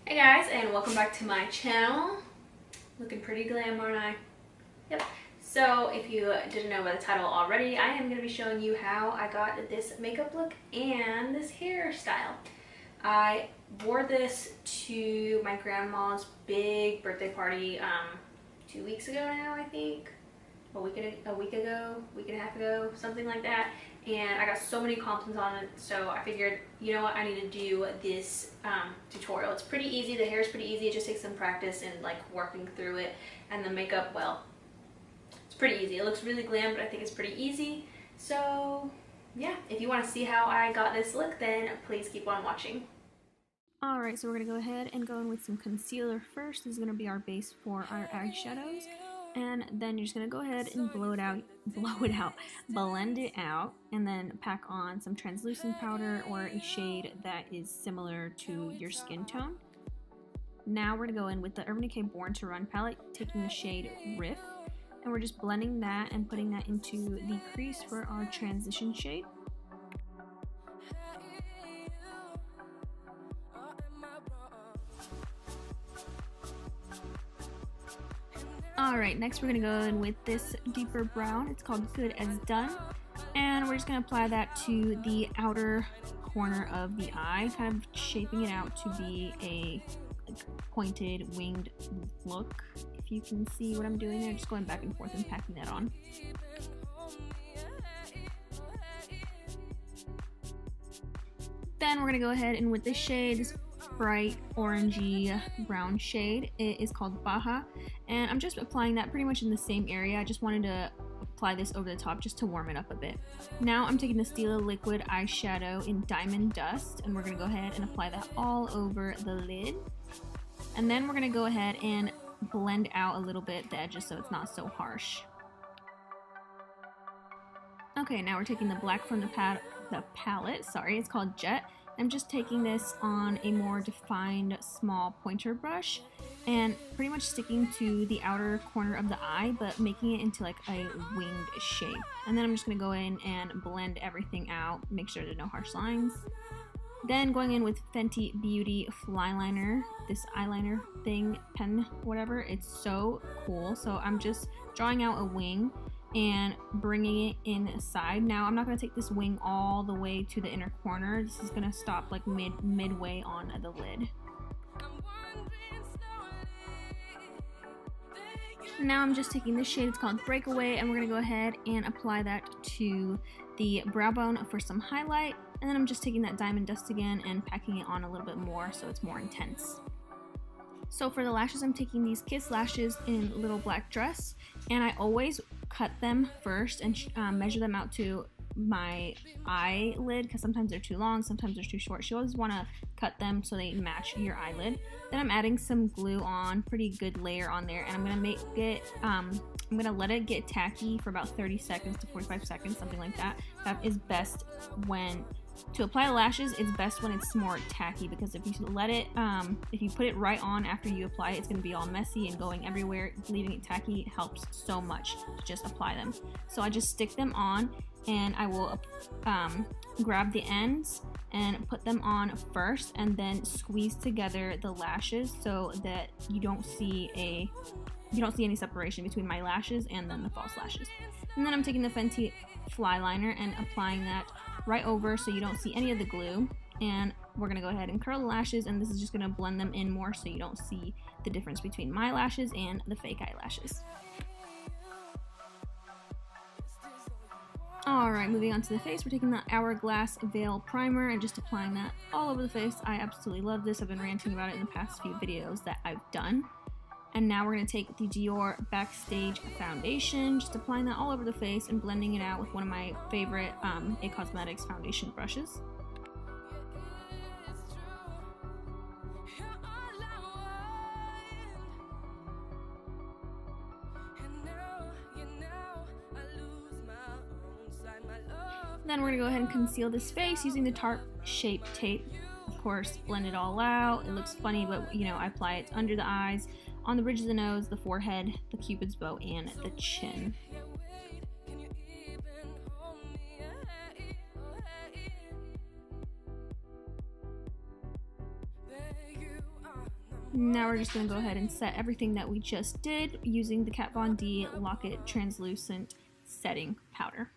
Hey guys, and welcome back to my channel. Looking pretty glam, aren't I? Yep. So if you didn't know by the title already, I am going to be showing you how I got this makeup look and this hairstyle. I wore this to my grandma's big birthday party 2 weeks ago now, I think. A week and a half ago, something like that. And I got so many compliments on it, so I figured, you know what, I need to do this tutorial. It's pretty easy. The hair is pretty easy. It just takes some practice and like working through it. And the makeup, well, it's pretty easy. It looks really glam, but I think it's pretty easy. So yeah, if you want to see how I got this look, then please keep on watching. Alright, so we're going to go ahead and go in with some concealer first. This is going to be our base for our eyeshadows. And then you're just going to go ahead and blend it out, and then pack on some translucent powder or a shade that is similar to your skin tone. Now we're going to go in with the Urban Decay Born to Run palette, taking the shade Riff, and we're just blending that and putting that into the crease for our transition shade. Alright, next we're going to go in with this deeper brown. It's called Good as Done. And we're just going to apply that to the outer corner of the eye, kind of shaping it out to be a pointed, winged look. If you can see what I'm doing there, just going back and forth and packing that on. Then we're going to go ahead and with this shade, this bright orangey brown shade, it is called Baja, and I'm just applying that pretty much in the same area. I just wanted to apply this over the top just to warm it up a bit. Now I'm taking the Stila liquid eyeshadow in Diamond Dust, and we're going to go ahead and apply that all over the lid. And then we're going to go ahead and blend out a little bit the edges so it's not so harsh. Okay, now we're taking the black from the palette, sorry, it's called Jet. I'm just taking this on a more defined small pointer brush and pretty much sticking to the outer corner of the eye, but making it into like a winged shape. And then I'm just going to go in and blend everything out, make sure there are no harsh lines. Then going in with Fenty Beauty Fly Liner, this eyeliner thing, pen, whatever, it's so cool. So I'm just drawing out a wing and bringing it inside. Now I'm not going to take this wing all the way to the inner corner. This is going to stop like midway on the lid. Now I'm just taking this shade, it's called Breakaway, and we're going to go ahead and apply that to the brow bone for some highlight. And then I'm just taking that Diamond Dust again and packing it on a little bit more so it's more intense. So for the lashes, I'm taking these Kiss lashes in Little Black Dress, and I always cut them first and measure them out to my eyelid, because sometimes they're too long, sometimes they're too short. You always want to cut them so they match your eyelid. Then I'm adding some glue on, pretty good layer on there, and I'm gonna make it I'm gonna let it get tacky for about 30 seconds to 45 seconds, something like that. That is best when to apply the lashes. It's best when it's more tacky, because if you let it if you put it right on after you apply it, it's going to be all messy and going everywhere. Leaving it tacky helps so much to just apply them. So I just stick them on, and I will grab the ends and put them on first, and then squeeze together the lashes so that you don't see any separation between my lashes and then the false lashes. And then I'm taking the Fenty Fly Liner and applying that right over so you don't see any of the glue. And we're going to go ahead and curl the lashes, and this is just going to blend them in more so you don't see the difference between my lashes and the fake eyelashes. Alright, moving on to the face, we're taking the Hourglass Veil Primer and just applying that all over the face. I absolutely love this. I've been ranting about it in the past few videos that I've done. And now we're going to take the Dior Backstage Foundation, just applying that all over the face and blending it out with one of my favorite A Cosmetics foundation brushes. Then we're going to go ahead and conceal this face using the Tarte Shape Tape. Of course, blend it all out. It looks funny, but you know, I apply it under the eyes, on the bridge of the nose, the forehead, the cupid's bow, and the chin. Now we're just going to go ahead and set everything that we just did using the Kat Von D Lock It Translucent Setting Powder.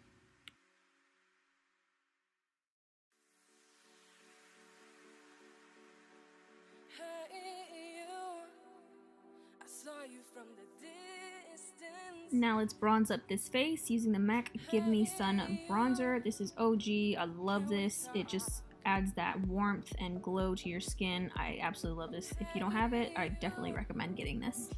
Now let's bronze up this face using the MAC Give Me Sun bronzer. This is OG. I love this. It just adds that warmth and glow to your skin. I absolutely love this. If you don't have it, I definitely recommend getting this.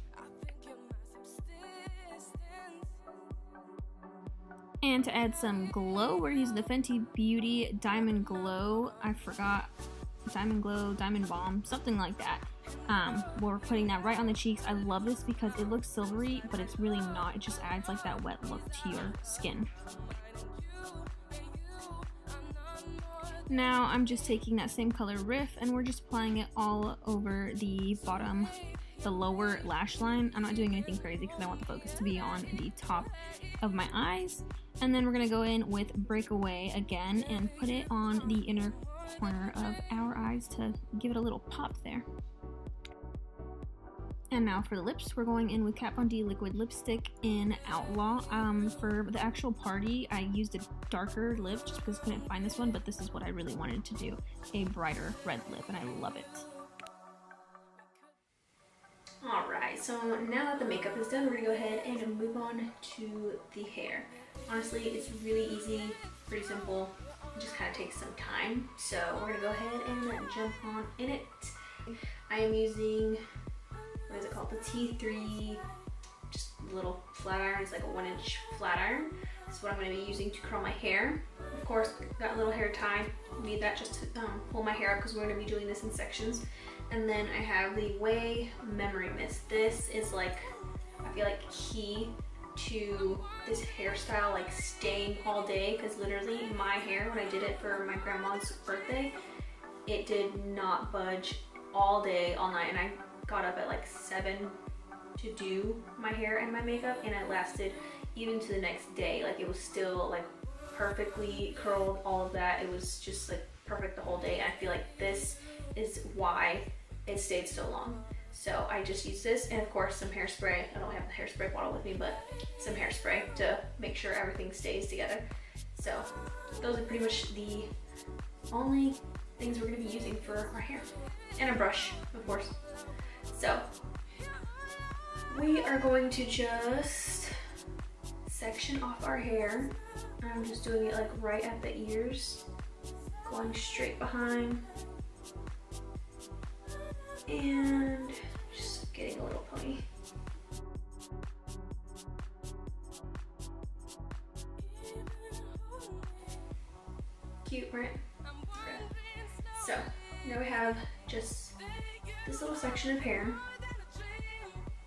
And to add some glow, we're using the Fenty Beauty Diamond Glow. I forgot. Diamond Glow, Diamond Balm, something like that. We're putting that right on the cheeks. I love this because it looks silvery, but it's really not. It just adds like that wet look to your skin. Now I'm just taking that same color Riff and we're just applying it all over the bottom, the lower lash line. I'm not doing anything crazy because I want the focus to be on the top of my eyes. And then we're going to go in with Breakaway again and put it on the inner corner of our eyes to give it a little pop there. And now for the lips, we're going in with Kat Von D Liquid Lipstick in Outlaw. For the actual party, I used a darker lip just because I couldn't find this one, but this is what I really wanted to do, a brighter red lip, and I love it. Alright, so now that the makeup is done, we're going to go ahead and move on to the hair. Honestly, it's really easy, pretty simple. It just kind of takes some time, so we're going to go ahead and jump on in it. I am using, what is it called, the T3, just a little flat iron. It's like a 1-inch flat iron. This is what I'm going to be using to curl my hair. Of course, got a little hair tie. Need that just to pull my hair up because we're going to be doing this in sections. And then I have the Way Memory Mist. This is like, I feel like key to this hairstyle, like staying all day, because literally my hair, when I did it for my grandma's birthday, it did not budge all day, all night, and I got up at like 7 to do my hair and my makeup, and it lasted even to the next day. Like it was still like perfectly curled, all of that. It was just like perfect the whole day, and I feel like this is why it stayed so long. So I just use this, and of course some hairspray. I don't have the hairspray bottle with me, but some hairspray to make sure everything stays together. So those are pretty much the only things we're going to be using for our hair. And a brush, of course. So we are going to just section off our hair. I'm just doing it like right at the ears, going straight behind, and just getting a little pony. Cute, right? Okay. So now we have just this little section of hair,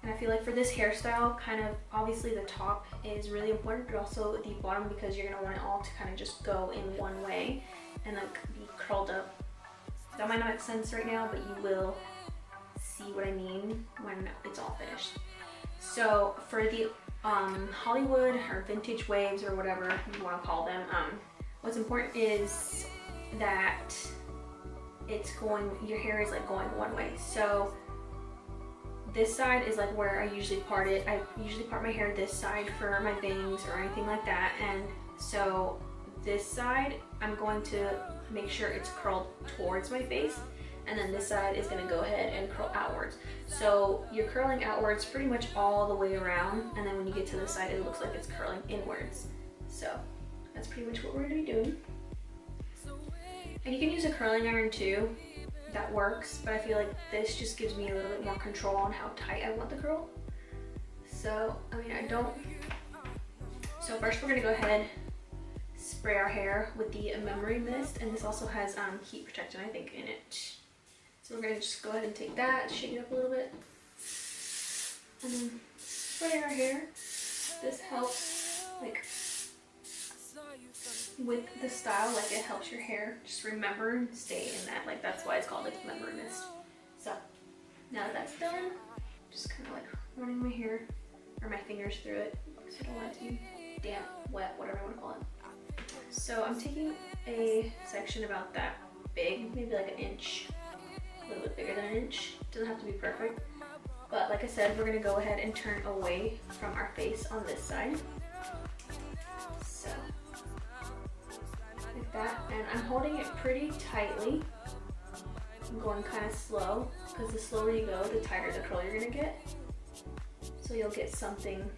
and I feel like for this hairstyle, kind of obviously the top is really important, but also the bottom, because you're gonna want it all to kind of just go in one way and like be curled up. That might not make sense right now, but you will see what I mean when it's all finished. So for the Hollywood or vintage waves or whatever you want to call them, what's important is that your hair is like going one way. So this side is like where I usually part it. I usually part my hair this side for my bangs or anything like that, and so this side I'm going to make sure it's curled towards my face, and then this side is going to go ahead and curl outwards. So you're curling outwards pretty much all the way around, and then when you get to this side it looks like it's curling inwards. So that's pretty much what we're going to be doing. And you can use a curling iron too, that works, but I feel like this just gives me a little bit more control on how tight I want the curl. So, I mean, I don't. So first we're going to go ahead, spray our hair with the Memory Mist, and this also has heat protectant, I think, in it. So we're going to just go ahead and take that, shake it up a little bit, and then spray our hair. This helps, like, with the style, like it helps your hair just remember and stay in that, like that's why it's called like Memory Mist. So now that that's done, just kind of like running my hair or my fingers through it because I don't want it to be damp, wet, whatever you want to call it. So I'm taking a section about that big, maybe like an inch, a little bit bigger than an inch. Doesn't have to be perfect. But like I said, we're gonna go ahead and turn away from our face on this side. So, like that. And I'm holding it pretty tightly. I'm going kind of slow, because the slower you go, the tighter the curl you're gonna get. So you'll get something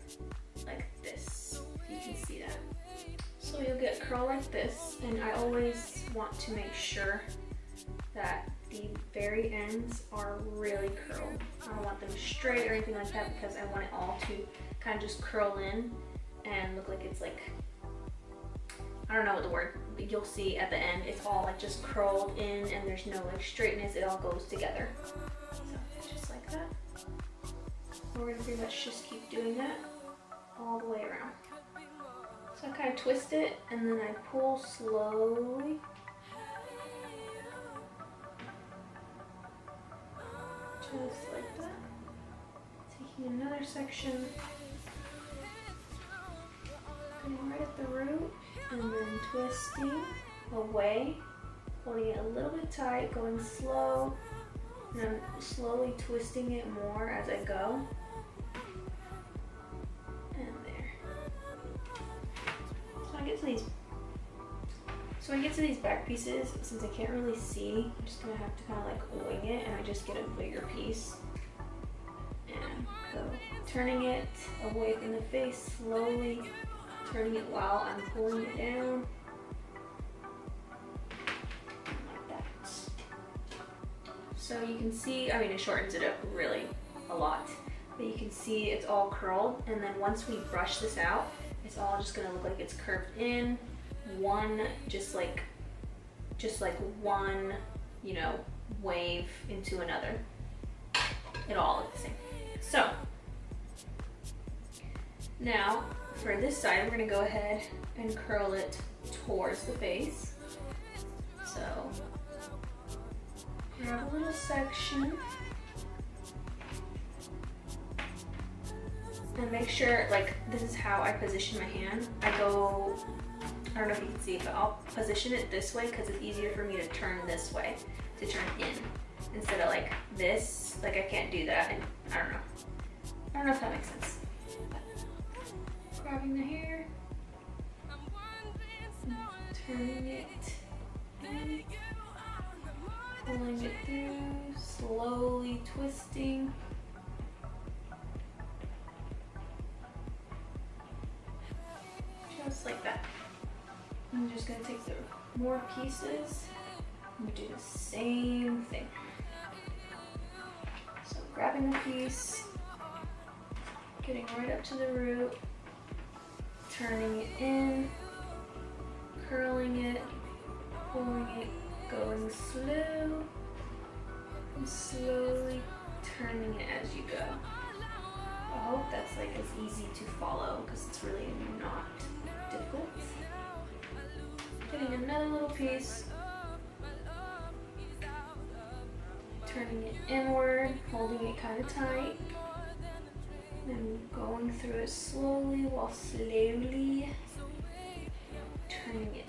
like this, if you can see that. So you'll get curl like this, and I always want to make sure that the very ends are really curled. I don't want them straight or anything like that, because I want it all to kind of just curl in and look like it's like, I don't know what the word, but you'll see at the end, it's all like just curled in and there's no like straightness, it all goes together. So just like that. We're gonna pretty much just keep doing that all the way around. So I kind of twist it and then I pull slowly. Just like that. Taking another section, going right at the root and then twisting away, holding it a little bit tight, going slow, and I'm slowly twisting it more as I go. So when I get to these back pieces, since I can't really see, I'm just gonna have to kind of like wing it, and I just get a bigger piece and go turning it away from the face slowly, turning it while I'm pulling it down like that. So you can see, I mean, it shortens it up really a lot, but you can see it's all curled, and then once we brush this out, it's all just gonna look like it's curved in one, just like one, you know, wave into another. It'll all look the same. So now for this side, we're gonna go ahead and curl it towards the face. So grab a little section and make sure, like, this is how I position my hand. I don't know if you can see, but I'll position it this way because it's easier for me to turn this way, to turn in, instead of like this. Like, I can't do that, and I don't know if that makes sense. But grabbing the hair, turning it in, pulling it through, slowly twisting. Just like that. I'm just going to take the more pieces and do the same thing. So grabbing a piece, getting right up to the root, turning it in, curling it, pulling it, going slow, and slowly turning it as you go. I hope that's like as easy to follow, because it's really not difficult. Getting another little piece, turning it inward, holding it kind of tight, and going through it slowly while slowly turning it.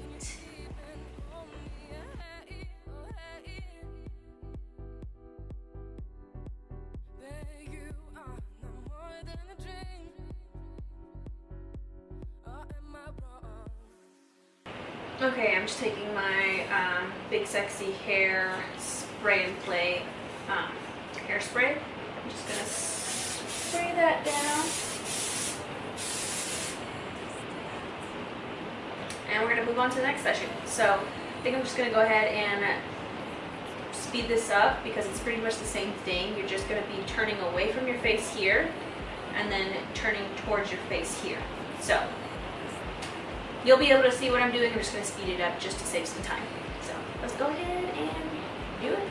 Okay, I'm just taking my Big Sexy Hair Spray and Play hairspray. I'm just gonna spray that down. And we're gonna move on to the next session. So I think I'm just gonna go ahead and speed this up because it's pretty much the same thing. You're just gonna be turning away from your face here and then turning towards your face here. So you'll be able to see what I'm doing. I'm just going to speed it up just to save some time. So let's go ahead and do it.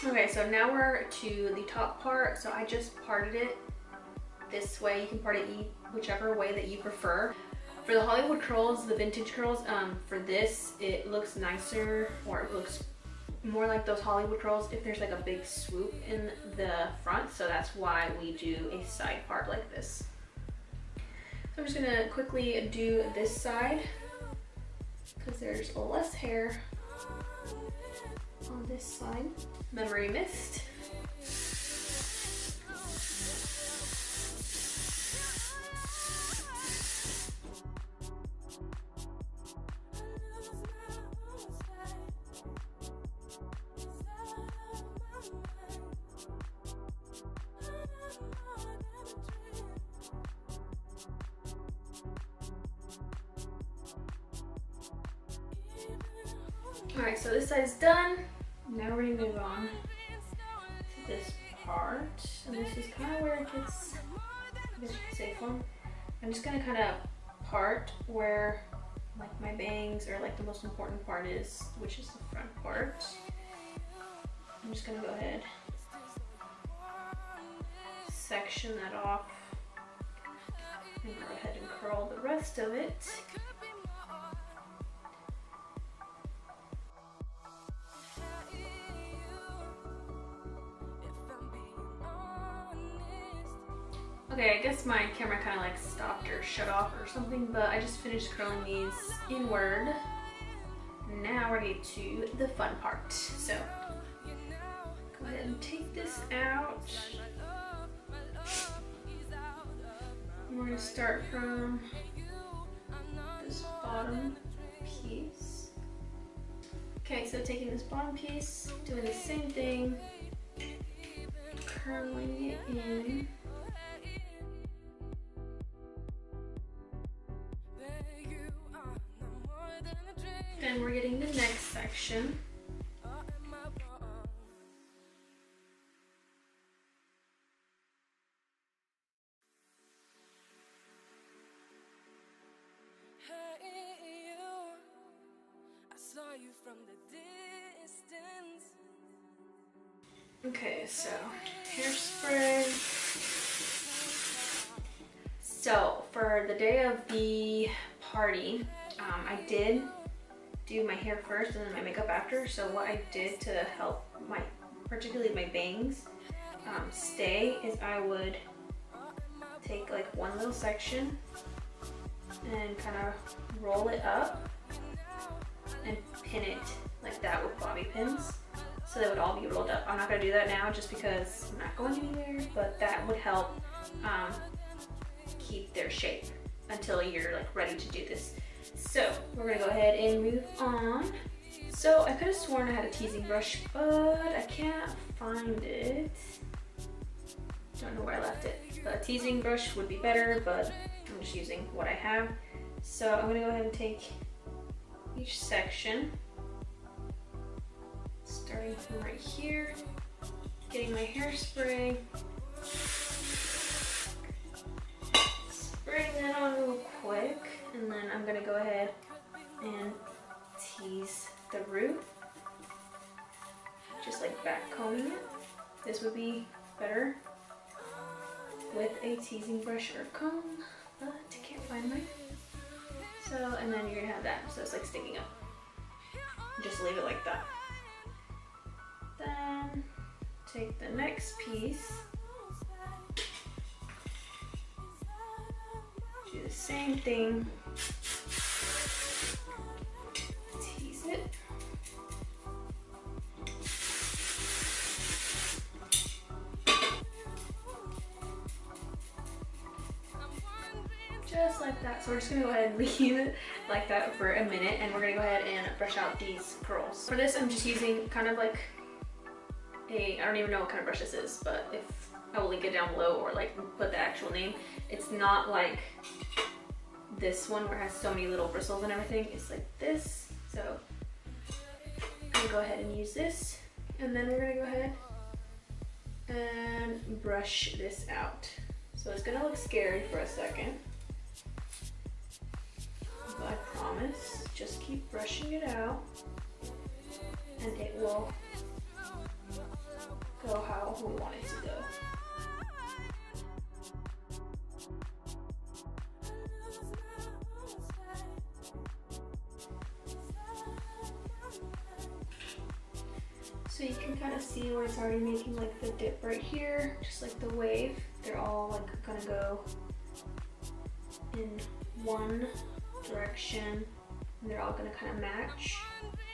Okay, so now we're to the top part. So I just parted it this way. You can part it whichever way that you prefer. For the Hollywood curls, the vintage curls, for this, it looks nicer, or it looks more like those Hollywood curls if there's like a big swoop in the front. So that's why we do a side part like this. So I'm just gonna quickly do this side because there's less hair on this side. Memory mist. Alright, so this side's done. Now we're gonna move on to this part. And this is kind of where it gets, I guess you could say, fun. I'm just gonna kind of part where like my bangs or like the most important part is, which is the front part. I'm just gonna go ahead, section that off, and go ahead and curl the rest of it. Okay, I guess my camera kind of like stopped or shut off or something, but I just finished curling these inward. Now we're getting to the fun part. So go ahead and take this out. We're going to start from this bottom piece. Okay, so taking this bottom piece, doing the same thing, curling it in. Then we're getting the next section. Okay, so hairspray. So for the day of the party, I did do my hair first and then my makeup after. So what I did to help my, particularly my bangs, stay is I would take like one little section and kind of roll it up and pin it like that with bobby pins, so they would all be rolled up. I'm not gonna do that now just because I'm not going anywhere, but that would help keep their shape until you're like ready to do this. So we're gonna go ahead and move on. So I could have sworn I had a teasing brush, but I can't find it. Don't know where I left it. But a teasing brush would be better, but I'm just using what I have. So I'm gonna go ahead and take each section, starting from right here, getting my hairspray, spraying that on real quick, and then I'm gonna go ahead and tease the root, just like back combing it. This would be better with a teasing brush or comb, but I can't find mine. So, and then you're gonna have that, so it's like sticking up. Just leave it like that. Then take the next piece, do the same thing, tease it. Just like that. So we're just gonna go ahead and leave it like that for a minute, and we're gonna go ahead and brush out these curls. For this, I'm just using kind of like I don't even know what kind of brush this is, but if I will link it down below or like put the actual name. It's not like this one where it has so many little bristles and everything. It's like this. So I'm gonna go ahead and use this, and then we're gonna go ahead and brush this out. So it's gonna look scary for a second, but I promise, just keep brushing it out and it will go how we want it to go. So you can kind of see where it's already making like the dip right here, just like the wave. They're all like gonna go in one direction, and they're all gonna kind of match,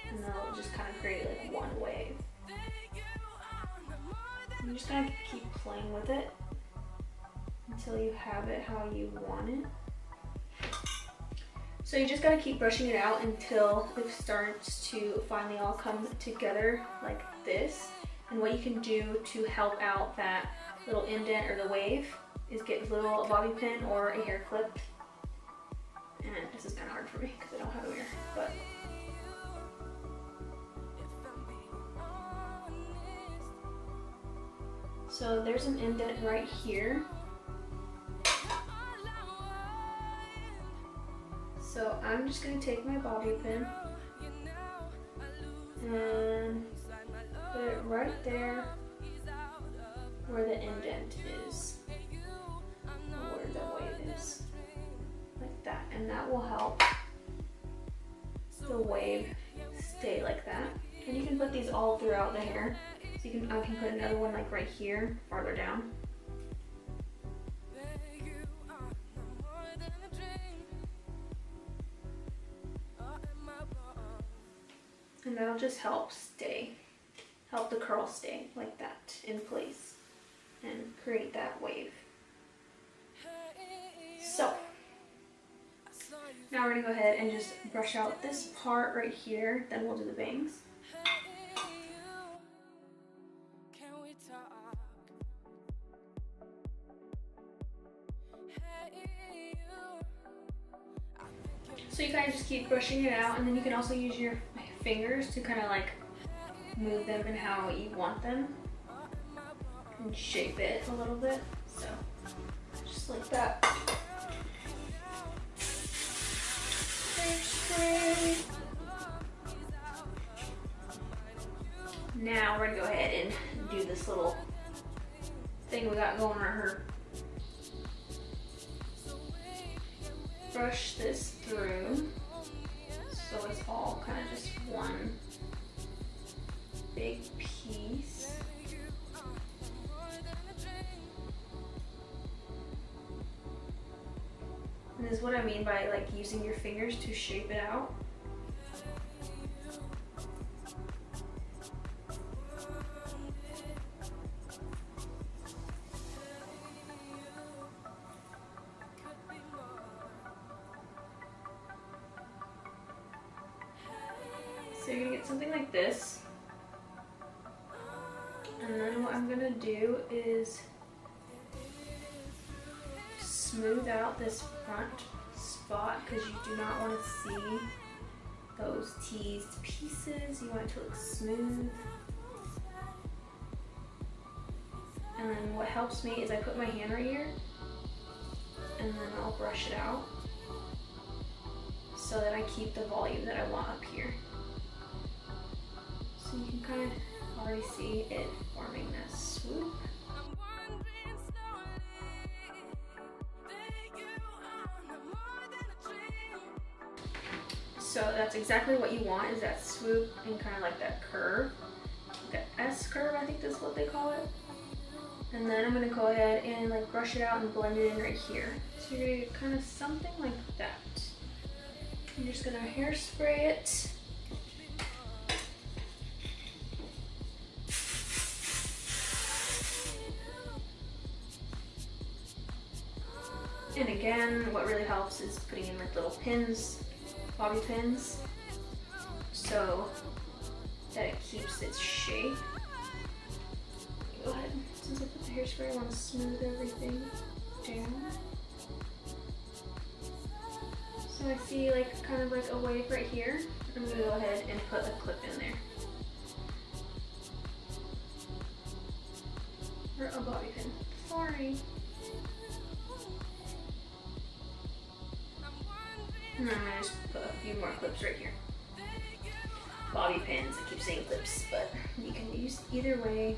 and they'll just kind of create like one wave. And you're just gonna keep playing with it until you have it how you want it. So you just gotta keep brushing it out until it starts to finally all come together like this. And what you can do to help out that little indent or the wave is get a little bobby pin or a hair clip. And this is kind of hard for me because I don't have a hair, but so there's an indent right here. So I'm just going to take my bobby pin and put it right there where the indent is, or where the wave is, like that. And that will help the wave stay like that. And you can put these all throughout the hair. So you can, I can put another one like right here, farther down. And that'll just help the curl stay like that in place and create that wave. So now we're gonna go ahead and just brush out this part right here, then we'll do the bangs. So you kind of just keep brushing it out, and then you can also use your fingers to kind of like move them in how you want them and shape it a little bit. So just like that. Hairspray. Now we're gonna go ahead and do this little thing we got going on her. Brush this through so it's all kind of just one big piece. And this is what I mean by like using your fingers to shape it out. So you're gonna get something like this. And then what I'm gonna do is smooth out this front spot because you do not want to see those teased pieces. You want it to look smooth. And then what helps me is I put my hand right here and then I'll brush it out so that I keep the volume that I want up here. So you can kind of already see it forming that swoop. So that's exactly what you want, is that swoop and kind of like that curve. Like an S curve, I think that's what they call it. And then I'm gonna go ahead and like brush it out and blend it in right here. So you're gonna get kind of something like that. I'm just gonna hairspray it. And again, what really helps is putting in like little pins, bobby pins, so that it keeps its shape. Go ahead, since I put the hairspray, I want to smooth everything down. So I see like kind of like a wave right here. I'm gonna go ahead and put a clip in there. Or a bobby pin, sorry. And then I'm gonna just put a few more clips right here. Bobby pins, I keep saying clips, but you can use either way.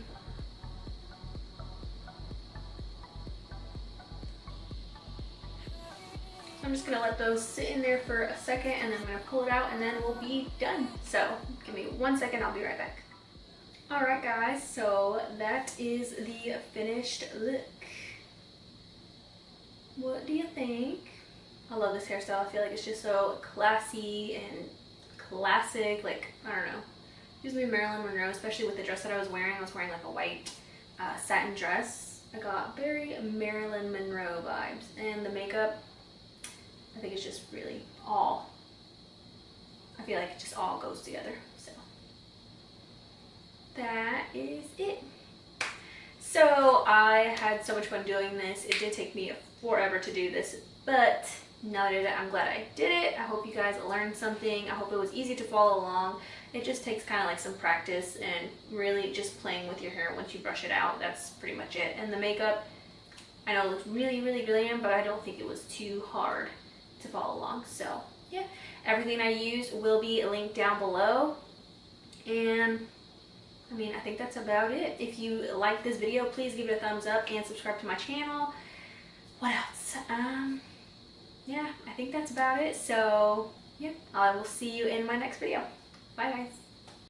I'm just gonna let those sit in there for a second, and then I'm gonna pull it out, and then we'll be done. So give me 1 second, I'll be right back. Alright guys, so that is the finished look. What do you think? I love this hairstyle. I feel like it's just so classy and classic, like, I don't know. Gives me Marilyn Monroe, especially with the dress that I was wearing. I was wearing like a white satin dress. I got very Marilyn Monroe vibes. And the makeup, I think it's just really all, I feel like it just all goes together. So that is it. So I had so much fun doing this. It did take me forever to do this, but now that I did it, I'm glad I did it. I hope you guys learned something. I hope it was easy to follow along. It just takes kind of like some practice and really just playing with your hair once you brush it out. That's pretty much it. And the makeup, I know it looks really, really brilliant, but I don't think it was too hard to follow along. So yeah, everything I used will be linked down below. And I mean, I think that's about it. If you like this video, please give it a thumbs up and subscribe to my channel. What else? Yeah, I think that's about it. So yeah, I will see you in my next video. Bye guys.